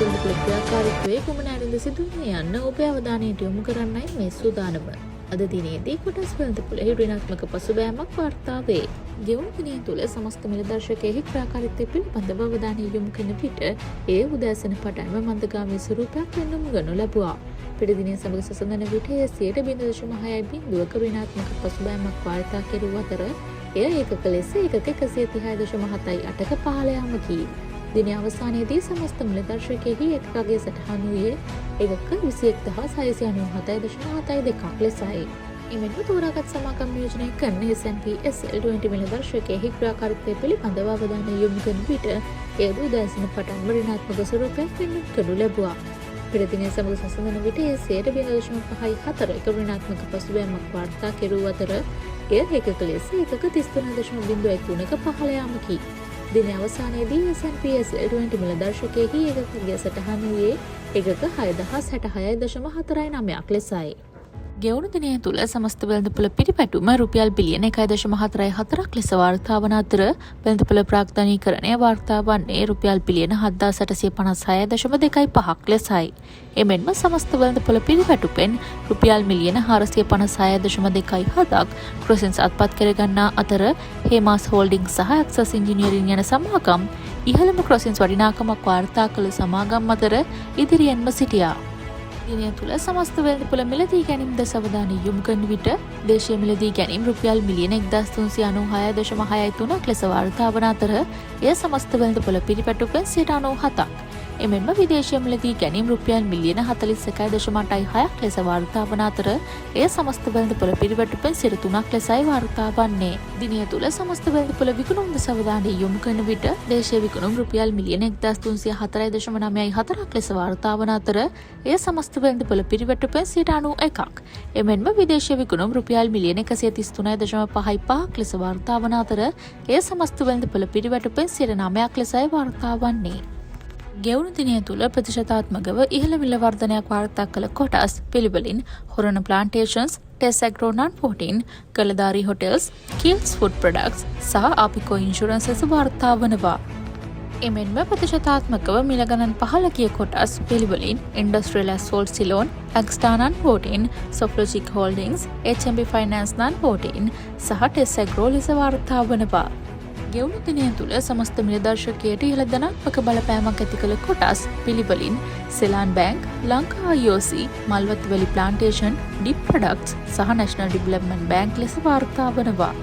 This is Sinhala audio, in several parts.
වෙළඳපොළ ක්‍රියාකාරීත්වයේ කුමනාරින්ද සිදුවන්නේ යන්න ඔබේ අවධානයට යොමු කරන්නයි මේ සූදානම. අද දිනේදී කොටස් වෙළඳපොළෙහි ඍණාත්මක පසුබෑමක් වාර්තා වේ. ගෙවුණු දිනය තුළ සමස්ත මිලදර්ශකයෙහි ක්‍රියාකාරීත්වය පිළිබඳව අවධානය යොමු කරන විට ඒ උදෑසන පටන්ම මන්දගාමී ස්වරූපයක් පෙන්නුම් ගනු ලැබුවා. පිට දිනය සමග සසඳන විට 0.6 බිඳුවක ඍණාත්මක පසුබෑමක් වාර්තා කෙරුව අතර එය ඒකක ලෙස ඒකක 130.78ක පහළ යාමකි. දින අවසානයේදී සමස්ත මිලදර්ශකයෙහි ඒකකගේ සටහන් වූයේ ඒකක 21,697.72ක් ලෙසයි. එමෙන්ම තෝරාගත් සමාගම් නියෝජනය කරන S&P SL 20 මිලදර්ශකයෙහි ක්‍රියාකාරීත්වය පිළිබඳව අවධානය යොමු කරන විට එය උදෑසන පටන්ම ඍණාත්මක ස්වරූපයක් පෙන්නුම් කරනු ලැබුවා. පිට දිනය සමග සසඳන විට 0.54ක ඍණාත්මක පසුබෑමක් වාර්තා කෙරුව අතර එය ඒකක ලෙස ඒකක 33.03ක පහළ යාමකි. දින අවසානයේදී S&P SL 20 මිලදර්ශකයෙහි ඒකකගේ සටහන් වූයේ ඒකක 6,066.49ක් ලෙසයි. ගෙවුණු දිනය තුළ සමස්ත වෙළඳපොළ පිරිපැටුම රුපියල් බිලියන 1.44ක් ලෙස වාර්තා වන අතර වෙළඳපොළ ප්‍රාග්ධනීකරණය වාර්තා වන්නේ රුපියල් බිලියන 7,856.25ක් ලෙසයි. එමෙන්ම සමස්ත වෙළඳපොළ පිරිපැටුපෙන් රුපියල් මිලියන 456.27ක් ක්‍රොසින්ස් අත්පත් කරගන්නා අතර හේමාස් හෝල්ඩිං සහ ඇක්සස් ඉන්ජිනියරින් යන සමාගම් ඉහළම ක්‍රොසින්ස් වටිනාකමක් වාර්තා කළ සමාගම් අතර ඉදිරියෙන්ම සිටියා. දිනය තුළ සමස්ත වෙළඳපොළ මිලදී ගැනීම් ද අවධානය යොමු කරන විට දේශීය මිලදී ගැනීම් රුපියල් මිලියන 1,396.3ක් ලෙස වාර්තා වන අතර එය සමස්ත වෙළඳපොළ පිරිපැටුපෙන් 97ක්. එමෙන්ම විදේශීය මිලදී ගැනීම් රුපියල් මිලියන 41.86ක් ලෙස වාර්තා වන අතර එය සමස්ත වෙළඳපොළ පිරිපැටුපෙන් 3ක් ලෙසයි වාර්තා වන්නේ. දිනය තුළ සමස්ත වෙළඳපොළ විකුණුම් ද අවධානය යොමු කරන විට දේශීය විකුණුම් රුපියල් මිලියන 1,304.94ක් ලෙස වාර්තා වන අතර එය සමස්ත වෙළඳපොළ පිරිපැටුපෙන් 91ක්. එමෙන්ම විදේශීය විකුණුම් රුපියල් මිලියන 133.55ක් ලෙස වාර්තා වන අතර එය සමස්ත වෙළඳපොළ පිරිපැටුපෙන් 9ක් ලෙසයි වාර්තා වන්නේ. ගෙවුණු දිනය තුළ ප්‍රතිශතාත්මකව ඉහළ මිල වර්ධනයක් වාර්තා කළ කොටස් පිළිවෙලින් Horana plantations, Tess Agro non-14, කළදාරි හොටෙල්ස්, කිල්ස් ෆුඩ් ප්‍රොඩක්ට්ස් සහ ආපිකෝ ඉන්ෂුරන්ස් ලෙස වාර්තා වනවා. එමෙන්ම ප්‍රතිශතාත්මකව මිල ගණන් පහළ ගිය කොටස් පිළිවෙලින් industrial asphalt Ceylon, Agstar non-14, Softlogic holdings, HMB finance non-14 සහ ටෙස් ඇග්‍රෝ ලෙස වාර්තා වනවා. ගෙවුණු දිනය තුළ සමස්ත මිලදර්ශකයට ඉහළ ධනාත්මක බලපෑමක් ඇති කළ කොටස් පිළිවෙලින් Seylan bank, Lanka IOC, Malwatte Valley plantation, dip products සහ නැෂනල් ඩිවලොප්මන්ට් බැංක් ලෙස වාර්තා වනවා.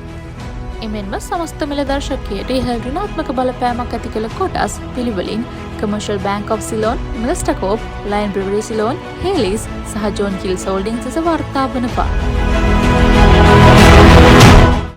එමෙන්ම සමස්ත මිලදර්ශකයට ඉහළ ඍණාත්මක බලපෑමක් ඇති කළ කොටස් පිළිවෙලින් commercial bank of Ceylon, Melstacorp, lion brewery Ceylon, Hayleys සහ ජෝන් කිල්ස් හෝල්ඩිංස් ලෙස වාර්තා වනවා.